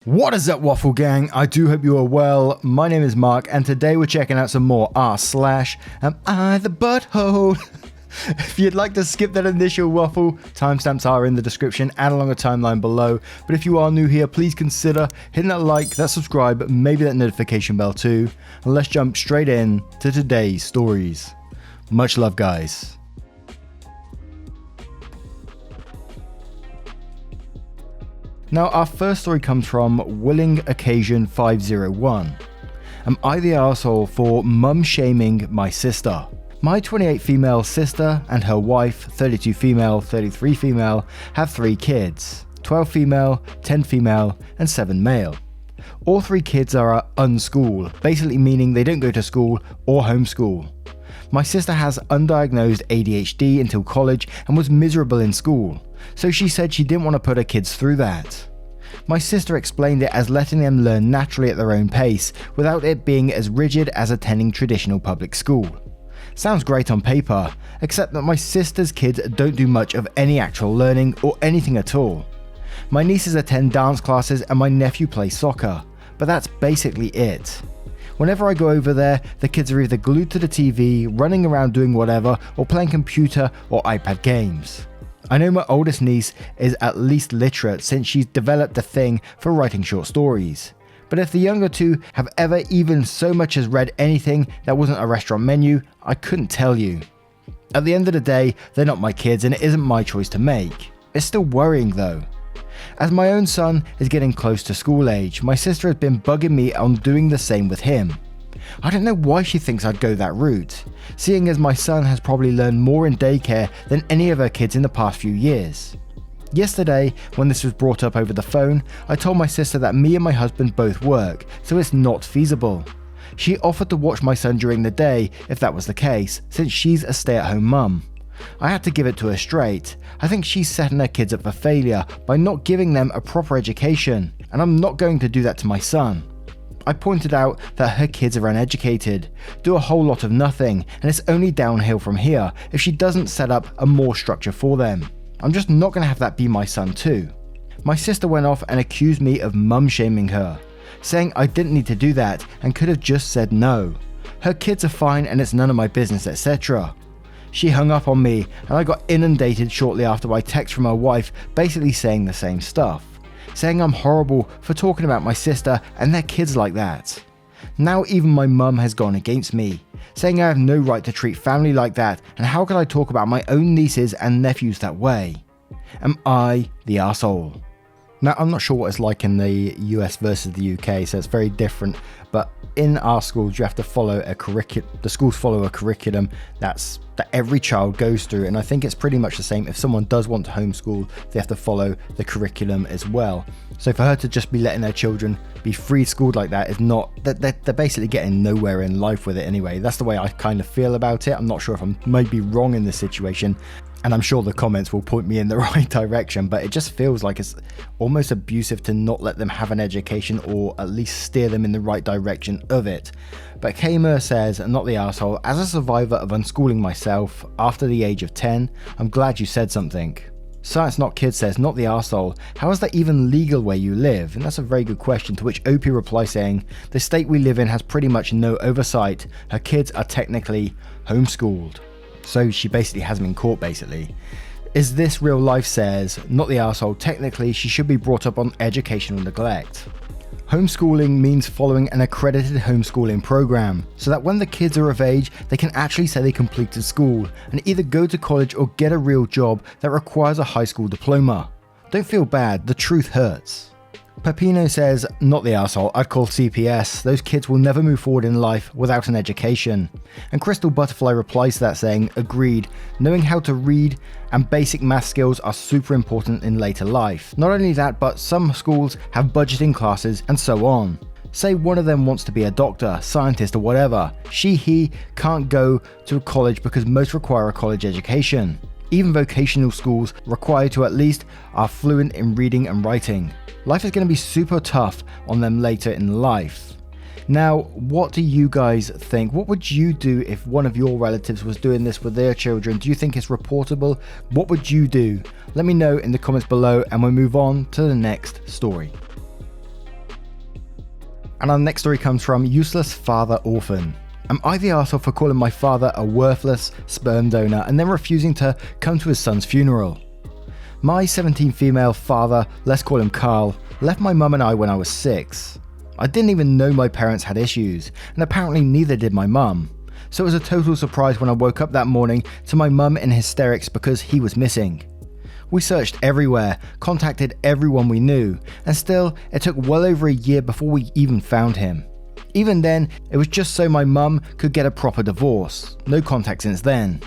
What is up, Waffle Gang? I do hope you are well. My name is Mark, and today we're checking out some more r/Am I the Butthole? If you'd like to skip that initial waffle, timestamps are in the description and along the timeline below. But if you are new here, please consider hitting that like, that subscribe, maybe that notification bell too. And let's jump straight in to today's stories. Much love, guys. Now, our first story comes from Willing Occasion 501. Am I the arsehole for mum shaming my sister? My 28 female sister and her wife, 32 female, 33 female, have 3 kids, 12 female, 10 female, and 7 male. All 3 kids are unschool, basically meaning they don't go to school or homeschool. My sister has undiagnosed ADHD until college and was miserable in school, so she said she didn't want to put her kids through that. My sister explained it as letting them learn naturally at their own pace, without it being as rigid as attending traditional public school. Sounds great on paper, except that my sister's kids don't do much of any actual learning or anything at all. My nieces attend dance classes and my nephew plays soccer, but that's basically it. Whenever I go over there, the kids are either glued to the TV, running around doing whatever, or playing computer or iPad games. I know my oldest niece is at least literate since she's developed a thing for writing short stories. But if the younger two have ever even so much as read anything that wasn't a restaurant menu, I couldn't tell you. At the end of the day, they're not my kids and it isn't my choice to make. It's still worrying though. As my own son is getting close to school age, my sister has been bugging me on doing the same with him. I don't know why she thinks I'd go that route, seeing as my son has probably learned more in daycare than any of her kids in the past few years. Yesterday, when this was brought up over the phone, I told my sister that me and my husband both work, so it's not feasible. She offered to watch my son during the day if that was the case, since she's a stay-at-home mum. I had to give it to her straight. I think she's setting her kids up for failure by not giving them a proper education, and I'm not going to do that to my son. I pointed out that her kids are uneducated, do a whole lot of nothing, and it's only downhill from here if she doesn't set up a more structure for them. I'm just not going to have that be my son too. My sister went off and accused me of mum shaming her, saying I didn't need to do that and could have just said no. Her kids are fine and it's none of my business, etc. She hung up on me and I got inundated shortly after by text from her wife basically saying the same stuff, saying I'm horrible for talking about my sister and their kids like that. Now even my mum has gone against me, saying I have no right to treat family like that, and how could I talk about my own nieces and nephews that way? Am I the arsehole? Now, I'm not sure what it's like in the US versus the UK, so it's very different, but in our schools you have to follow a curriculum. The schools follow a curriculum that every child goes through, and I think it's pretty much the same. If someone does want to homeschool, they have to follow the curriculum as well. So for her to just be letting their children be free schooled like that is not, they're basically getting nowhere in life with it anyway. That's the way I kind of feel about it. I'm not sure if I might be wrong in this situation, and I'm sure the comments will point me in the right direction, but it just feels like it's almost abusive to not let them have an education or at least steer them in the right direction of it. But Kamer says, not the arsehole, as a survivor of unschooling myself after the age of 10, I'm glad you said something. Science Not Kid says, not the arsehole, how is that even legal where you live? And that's a very good question, to which OP replies saying, the state we live in has pretty much no oversight. Her kids are technically homeschooled. So she basically has him in court basically. Is this real life says, not the arsehole, technically she should be brought up on educational neglect. Homeschooling means following an accredited homeschooling program, so that when the kids are of age, they can actually say they completed school and either go to college or get a real job that requires a high school diploma. Don't feel bad, the truth hurts. Pepino says, not the arsehole, I'd call CPS. Those kids will never move forward in life without an education. And Crystal Butterfly replies to that saying, agreed, knowing how to read and basic math skills are super important in later life. Not only that, but some schools have budgeting classes and so on. Say one of them wants to be a doctor, scientist or whatever. He can't go to college because most require a college education. Even vocational schools require to at least are fluent in reading and writing. Life is going to be super tough on them later in life. Now, what do you guys think? What would you do if one of your relatives was doing this with their children? Do you think it's reportable? What would you do? Let me know in the comments below and we'll move on to the next story. And our next story comes from Useless Father Orphan. Am I the arsehole for calling my father a worthless sperm donor and then refusing to come to his son's funeral? My 17 female father, let's call him Carl, left my mum and I when I was 6. I didn't even know my parents had issues, and apparently neither did my mum. So it was a total surprise when I woke up that morning to my mum in hysterics because he was missing. We searched everywhere, contacted everyone we knew, and still it took well over a year before we even found him. Even then, it was just so my mum could get a proper divorce. No contact since then.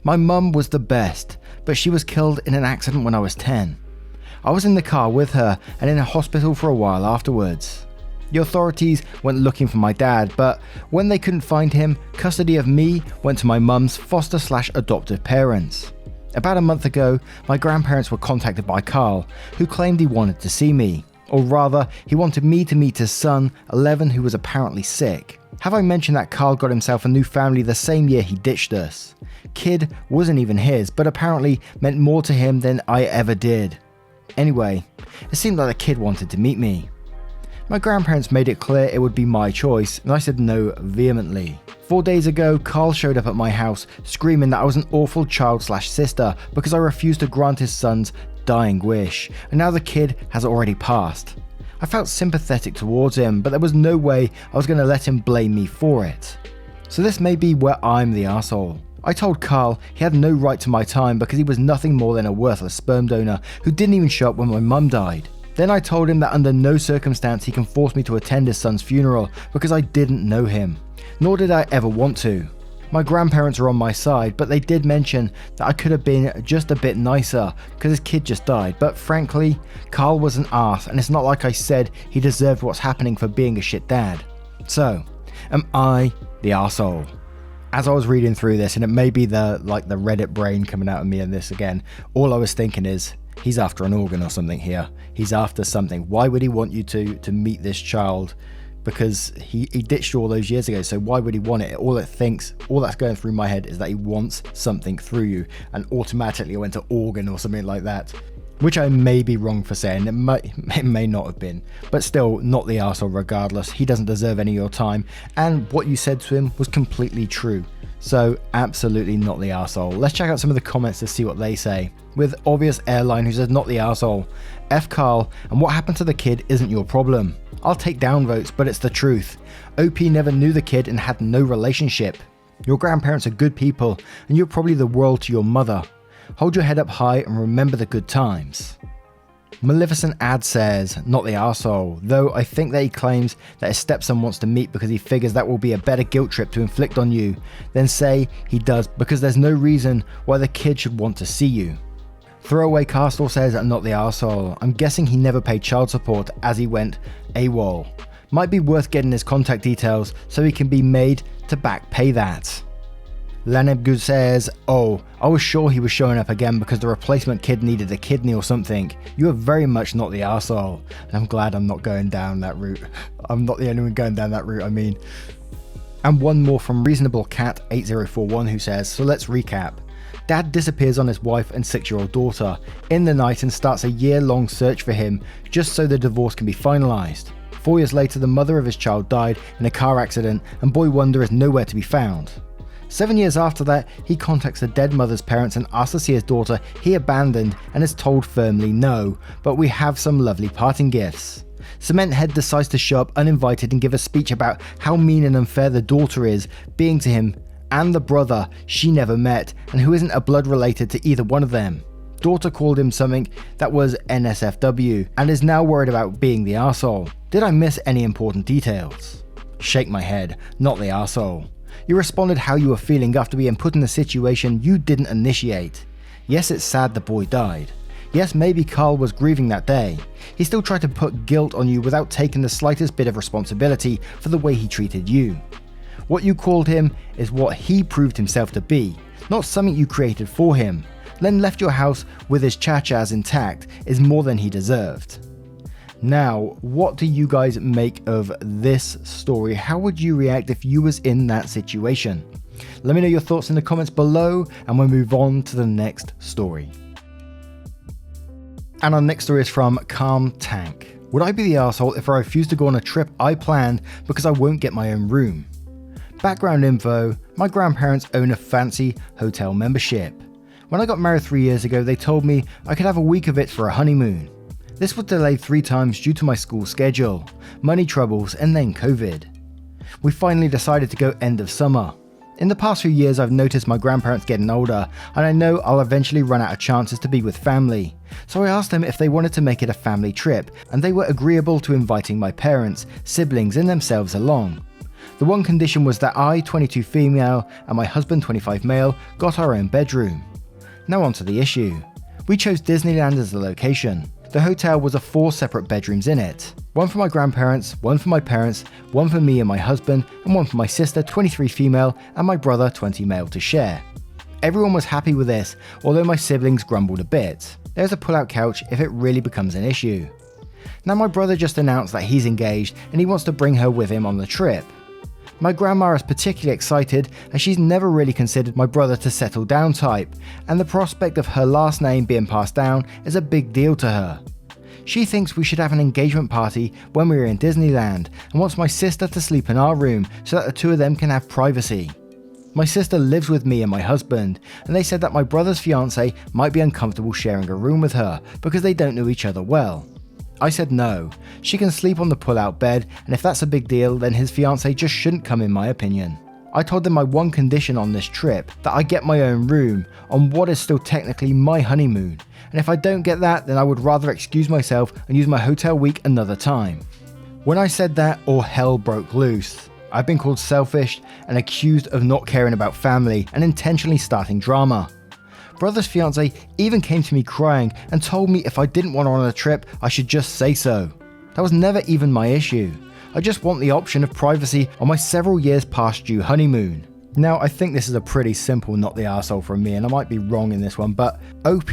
My mum was the best, but she was killed in an accident when I was 10. I was in the car with her and in a hospital for a while afterwards. The authorities went looking for my dad, but when they couldn't find him, custody of me went to my mum's foster/adoptive parents. About a month ago, my grandparents were contacted by Carl, who claimed he wanted to see me. Or rather, he wanted me to meet his son, 11, who was apparently sick. Have I mentioned that Carl got himself a new family the same year he ditched us? Kid wasn't even his, but apparently meant more to him than I ever did. Anyway, it seemed like the kid wanted to meet me. My grandparents made it clear it would be my choice, and I said no vehemently. 4 days ago, Carl showed up at my house screaming that I was an awful child/sister because I refused to grant his son's dying wish, and now the kid has already passed. I felt sympathetic towards him, but there was no way I was going to let him blame me for it. So this may be where I'm the arsehole. I told Carl he had no right to my time because he was nothing more than a worthless sperm donor who didn't even show up when my mum died. Then I told him that under no circumstance he can force me to attend his son's funeral because I didn't know him, nor did I ever want to. My grandparents are on my side, but they did mention that I could have been just a bit nicer because his kid just died, but frankly, Carl was an arse and it's not like I said he deserved what's happening for being a shit dad. So, am I the arsehole? As I was reading through this, and it may be the Reddit brain coming out of me in this again, all I was thinking is, he's after an organ or something here. He's after something. Why would he want you to meet this child? Because he ditched you all those years ago, so why would he want it? All that's going through my head is that he wants something through you, and automatically I went to organ or something like that. Which I may be wrong for saying, it may not have been, but still not the arsehole regardless. He doesn't deserve any of your time, and what you said to him was completely true. So absolutely not the arsehole. Let's check out some of the comments to see what they say. With Obvious Airline, who says not the arsehole. F Carl, and what happened to the kid isn't your problem. I'll take down votes, but it's the truth. OP never knew the kid and had no relationship. Your grandparents are good people, and you're probably the world to your mother. Hold your head up high and remember the good times. Maleficent Ad says, not the arsehole, though I think that he claims that his stepson wants to meet because he figures that will be a better guilt trip to inflict on you, then say he does because there's no reason why the kid should want to see you. Throwaway Castle says, not the arsehole. I'm guessing he never paid child support as he went AWOL. Might be worth getting his contact details so he can be made to back pay that. Lanebgu says, oh, I was sure he was showing up again because the replacement kid needed a kidney or something. You are very much not the arsehole. And I'm glad I'm not going down that route. I'm not the only one going down that route, I mean. And one more from Reasonable Cat 8041 who says, so let's recap. Dad disappears on his wife and 6-year-old daughter in the night and starts a year-long search for him just so the divorce can be finalised. 4 years later, the mother of his child died in a car accident and Boy Wonder is nowhere to be found. 7 years after that, he contacts the dead mother's parents and asks to see his daughter he abandoned and is told firmly no, but we have some lovely parting gifts. Cementhead decides to show up uninvited and give a speech about how mean and unfair the daughter is, being to him and the brother she never met and who isn't a blood related to either one of them. Daughter called him something that was NSFW and is now worried about being the arsehole. Did I miss any important details? Shake my head, not the arsehole. You responded how you were feeling after being put in a situation you didn't initiate. Yes, it's sad the boy died. Yes, maybe Carl was grieving that day. He still tried to put guilt on you without taking the slightest bit of responsibility for the way he treated you. What you called him is what he proved himself to be, not something you created for him. Then left your house with his cha-chas intact is more than he deserved. Now, what do you guys make of this story? How would you react if you was in that situation? Let me know your thoughts in the comments below and we'll move on to the next story. And our next story is from Calm Tank. Would I be the arsehole if I refuse to go on a trip I planned because I won't get my own room? Background info, my grandparents own a fancy hotel membership. When I got married 3 years ago, they told me I could have a week of it for a honeymoon. This was delayed 3 times due to my school schedule, money troubles, and then COVID. We finally decided to go end of summer. In the past few years, I've noticed my grandparents getting older, and I know I'll eventually run out of chances to be with family. So I asked them if they wanted to make it a family trip, and they were agreeable to inviting my parents, siblings, and themselves along. The one condition was that I, 22 female, and my husband, 25 male, got our own bedroom. Now on to the issue. We chose Disneyland as the location. The hotel was 4 separate bedrooms in it. One for my grandparents, one for my parents, one for me and my husband, and one for my sister, 23 female, and my brother, 20 male, to share. Everyone was happy with this, although my siblings grumbled a bit. There's a pull-out couch if it really becomes an issue. Now my brother just announced that he's engaged and he wants to bring her with him on the trip. My grandma is particularly excited as she's never really considered my brother to settle down type, and the prospect of her last name being passed down is a big deal to her. She thinks we should have an engagement party when we are in Disneyland and wants my sister to sleep in our room so that the two of them can have privacy. My sister lives with me and my husband, and they said that my brother's fiance might be uncomfortable sharing a room with her because they don't know each other well. I said no, she can sleep on the pull-out bed, and if that's a big deal, then his fiance just shouldn't come in my opinion. I told them my one condition on this trip, that I get my own room on what is still technically my honeymoon, and if I don't get that, then I would rather excuse myself and use my hotel week another time. When I said that, all hell broke loose. I've been called selfish and accused of not caring about family and intentionally starting drama. Brother's fiance even came to me crying and told me if I didn't want her on a trip, I should just say so. That was never even my issue. I just want the option of privacy on my several years past due honeymoon. Now, I think this is a pretty simple not the arsehole from me, and I might be wrong in this one, but OP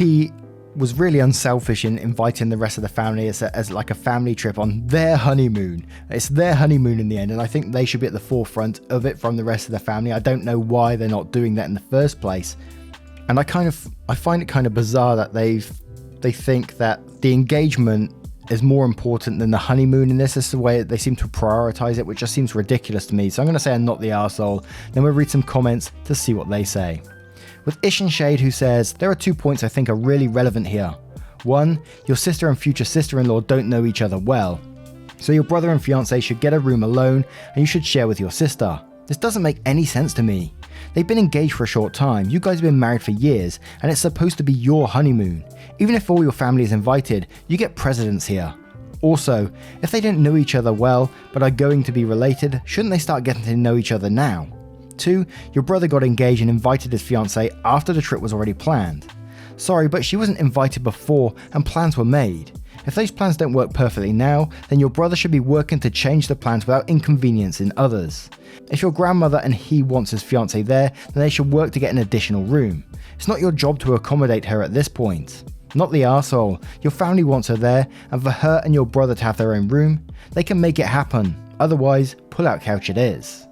was really unselfish in inviting the rest of the family as like a family trip on their honeymoon. It's their honeymoon in the end, and I think they should be at the forefront of it from the rest of the family. I don't know why they're not doing that in the first place. And I find it kind of bizarre that they think that the engagement is more important than the honeymoon in this. This is the way they seem to prioritize it, which just seems ridiculous to me. So I'm going to say I'm not the arsehole, then we'll read some comments to see what they say. With Ish and Shade, who says, there are 2 points I think are really relevant here. 1, your sister and future sister-in-law don't know each other well. So your brother and fiance should get a room alone and you should share with your sister. This doesn't make any sense to me. They've been engaged for a short time, you guys have been married for years, and it's supposed to be your honeymoon. Even if all your family is invited, you get precedence here. Also, if they didn't know each other well, but are going to be related, shouldn't they start getting to know each other now? 2, your brother got engaged and invited his fiancée after the trip was already planned. Sorry, but she wasn't invited before and plans were made. If those plans don't work perfectly now, then your brother should be working to change the plans without inconveniencing others. If your grandmother and he wants his fiancée there, then they should work to get an additional room. It's not your job to accommodate her at this point. Not the arsehole. Your family wants her there, and for her and your brother to have their own room, they can make it happen. Otherwise, pull-out couch it is.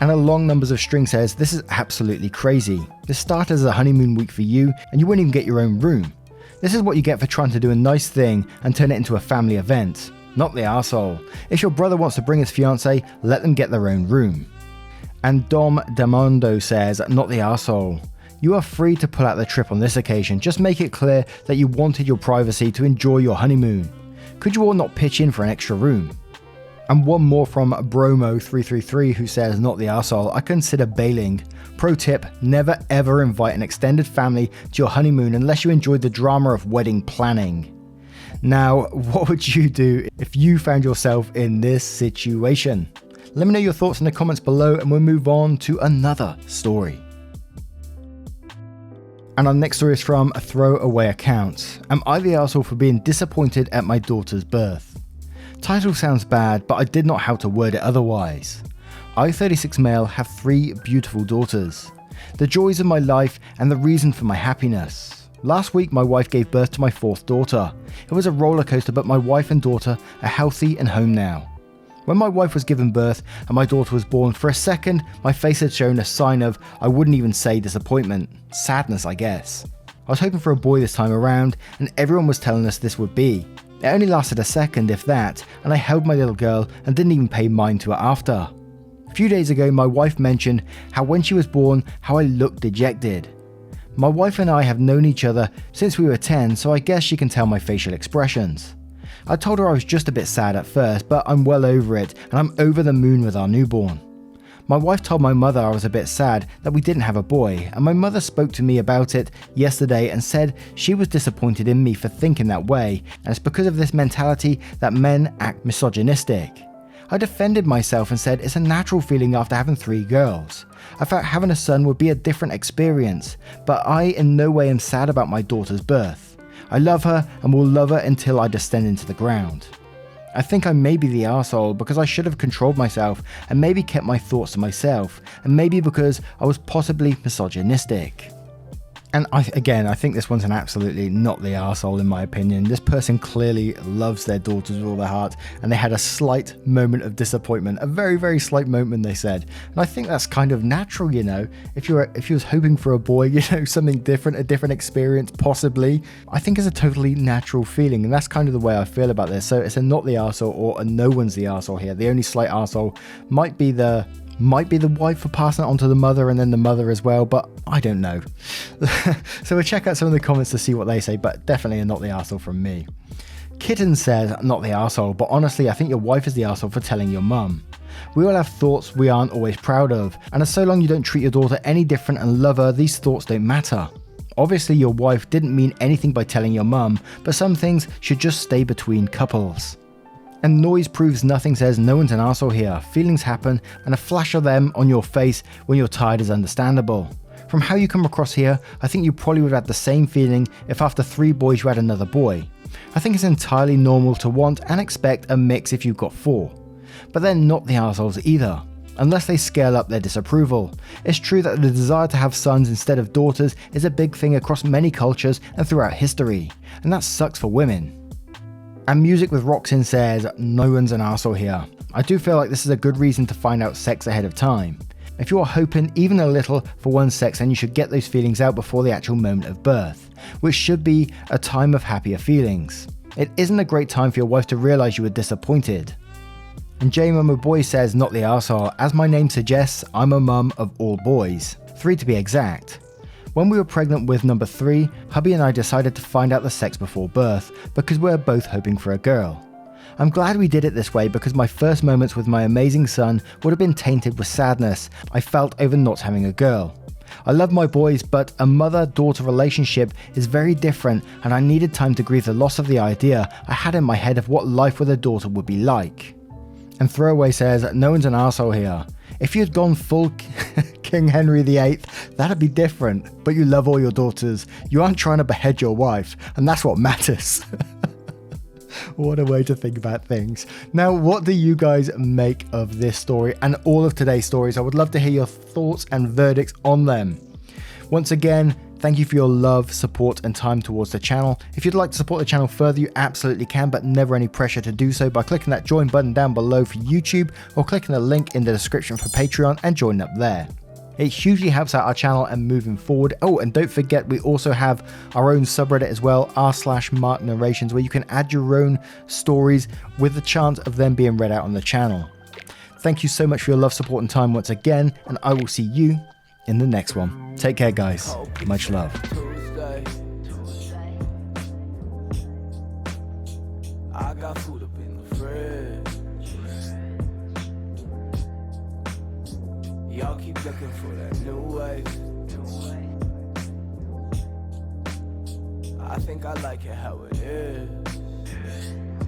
And a long numbers of string says, this is absolutely crazy. This started as a honeymoon week for you, and you wouldn't even get your own room. This is what you get for trying to do a nice thing and turn it into a family event. Not the arsehole. If your brother wants to bring his fiancée, let them get their own room. And Dom Damondo says, not the arsehole. You are free to pull out the trip on this occasion, just make it clear that you wanted your privacy to enjoy your honeymoon. Could you all not pitch in for an extra room? And one more from Bromo333 who says, not the arsehole, I consider bailing. Pro tip, never ever invite an extended family to your honeymoon unless you enjoyed the drama of wedding planning. Now, what would you do if you found yourself in this situation? Let me know your thoughts in the comments below and we'll move on to another story. And our next story is from a throwaway account. Am I the arsehole for being disappointed at my daughter's birth? Title sounds bad, but I did not know how to word it otherwise. I, 36 male, have 3 beautiful daughters. The joys of my life and the reason for my happiness. Last week my wife gave birth to my 4th daughter. It was a roller coaster, but my wife and daughter are healthy and home now. When my wife was given birth and my daughter was born, for a second my face had shown a sign of, I wouldn't even say disappointment, sadness I guess. I was hoping for a boy this time around and everyone was telling us this would be. It only lasted a second, if that, and I held my little girl and didn't even pay mind to it after. A few days ago, my wife mentioned how when she was born, how I looked dejected. My wife and I have known each other since we were 10, so I guess she can tell my facial expressions. I told her I was just a bit sad at first, but I'm well over it, and I'm over the moon with our newborn. My wife told my mother I was a bit sad that we didn't have a boy, and my mother spoke to me about it yesterday and said she was disappointed in me for thinking that way, and it's because of this mentality that men act misogynistic. I defended myself and said it's a natural feeling after having 3 girls. I felt having a son would be a different experience, but I in no way am sad about my daughter's birth. I love her and will love her until I descend into the ground. I think I may be the arsehole because I should have controlled myself and maybe kept my thoughts to myself, and maybe because I was possibly misogynistic. And I think this one's an absolutely not the arsehole in my opinion. This person clearly loves their daughters with all their heart, and they had a slight moment of disappointment, a very, very slight moment, they said. And I think that's kind of natural, you know. If you was hoping for a boy, you know, something different, a different experience, possibly, I think it's a totally natural feeling, and that's kind of the way I feel about this. So it's a not the arsehole or a no one's the arsehole here. The only slight arsehole might be the wife for passing it on to the mother and then the mother as well, but I don't know. So we'll check out some of the comments to see what they say, but definitely a not the arsehole from me. Kitten says, not the arsehole, but honestly I think your wife is the arsehole for telling your mum. We all have thoughts we aren't always proud of, and as so long you don't treat your daughter any different and love her, these thoughts don't matter. Obviously your wife didn't mean anything by telling your mum, but some things should just stay between couples. And noise proves nothing says no one's an arsehole here. Feelings happen, and a flash of them on your face when you're tired is understandable. From how you come across here, I think you probably would have had the same feeling if after 3 boys you had another boy. I think it's entirely normal to want and expect a mix if you've got 4. But they're not the arseholes either, unless they scale up their disapproval. It's true that the desire to have sons instead of daughters is a big thing across many cultures and throughout history, and that sucks for women. And Music with Roxin says, no one's an arsehole here. I do feel like this is a good reason to find out sex ahead of time. If you are hoping even a little for one's sex, then you should get those feelings out before the actual moment of birth, which should be a time of happier feelings. It isn't a great time for your wife to realise you were disappointed. And J-Mama Boy says, not the arsehole. As my name suggests, I'm a mum of all boys. 3 to be exact. When we were pregnant with number 3, hubby and I decided to find out the sex before birth because we were both hoping for a girl. I'm glad we did it this way because my first moments with my amazing son would have been tainted with sadness I felt over not having a girl. I love my boys, but a mother-daughter relationship is very different, and I needed time to grieve the loss of the idea I had in my head of what life with a daughter would be like. And Throwaway says, no one's an arsehole here. If you had gone full King Henry VIII, that'd be different, but you love all your daughters. You aren't trying to behead your wife, and that's what matters. What a way to think about things. Now, what do you guys make of this story and all of today's stories? I would love to hear your thoughts and verdicts on them. Once again, thank you for your love, support, and time towards the channel. If you'd like to support the channel further, you absolutely can, but never any pressure to do so by clicking that join button down below for YouTube or clicking the link in the description for Patreon and joining up there. It hugely helps out our channel and moving forward. Oh, and don't forget, we also have our own subreddit as well, r/Mark Narrations, where you can add your own stories with the chance of them being read out on the channel. Thank you so much for your love, support, and time once again, and I will see you in the next one. Take care, guys. Much love. I got food up in the fridge. Y'all keep looking for that new way. I think I like it how it is.